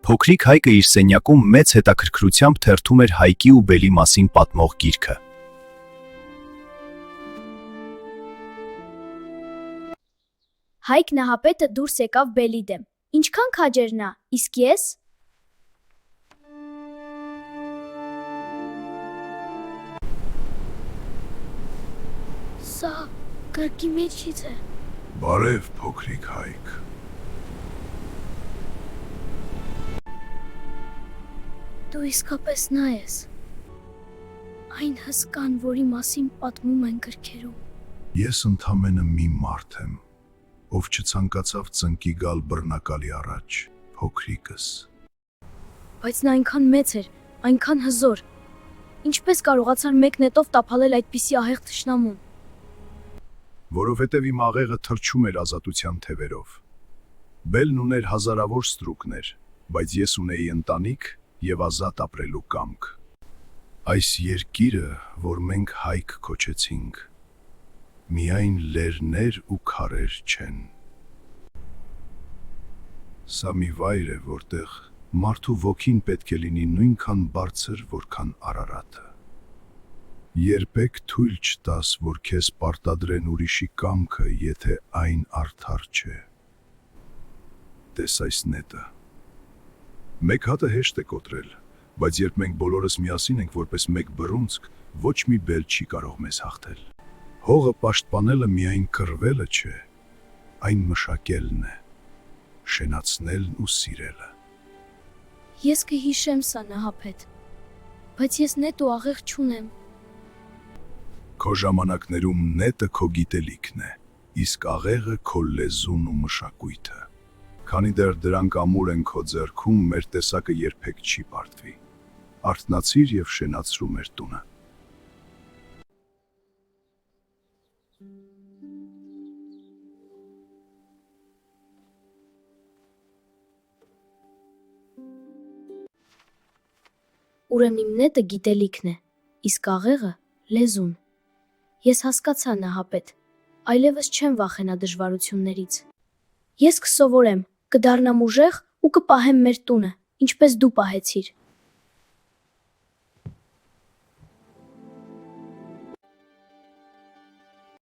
Փոքրիկ Հայկը իր սենյակում մեծ հետաքրքրությամբ թերթում էր Հայկի ու Բելի մասին պատմող գիրքը։ Հայկ նահապետը դուրս եկավ Բելի դեմ։ Ինչքան քաջ էր նա, իսկ ես։ Սա գրքի մեջից է։ Բարև, փոքրիկ Հայկ։ Դու իսկապես նա ես։ Այն հսկան, որի մասին պատմում են գրքերում։ Ես ընդամենը մի մարդ եմ, ով չցանկացավ ծնկի գալ բռնակալի առաջ, փոքրիկս։ Բայց նա այնքան մեծ էր, այնքան հզոր։ Ինչպես կարողացար մեկ նետով տափալել այդպիսի ահեղ թշնամուն։ Որովհետև իմ աղեղը թրջում էր ազատության թևերով։ Բելն ուներ հազարավոր ստրուկներ, բայց ես ունեի ընտանիք և ազատ ապրելու կամք։ Այս երկիրը, որ մենք Հայկ կոչեցինք, միայն լեռներ ու քարեր չեն։ Սա մի վայր է, որտեղ մարդու ոգին պետք է լինի նույնքան բարձր, որքան Արարատը։ Երբեք թույլ չտաս, որ քեզ պարտադրեն ուրիշի կամքը, եթե այն արդար չէ։ Տես այս նետը։ Մեկ հատը հեշտ է կոտրել, բայց երբ մենք բոլորս միասին ենք որպես մեկ բռունցք, ոչ մի բել չի կարող մեզ հաղթել։ Հողը պաշտպանելը միայն կռվելը չէ, այն մշակելն է, շենացնելն ու սիրելը։ Ես կհիշեմ սա նահապետ, բայց ես նետ ու աղեղ չունեմ։ Քո ժամանակներում նետը քո գիտելիքն է, իսկ աղեղը քո լեզուն ու մշակույթը։ Քանի դեռ դրանք ամուր են քո ձեռքում, մեր տեսակը երբեք չի պարտվի։ Արթնացիր և շենացրու մեր տունը։ Ուրեմն իմ նետը գիտելիքն է, իսկ աղեղը լեզուն։ Ես հասկացա նահապետ, այլևս չեմ վախենա դժվարություններից։ Ես կսովորեմ, կդառնամ ուժեղ ու կպահեմ մեր տունը, ինչպես դու պահեցիր։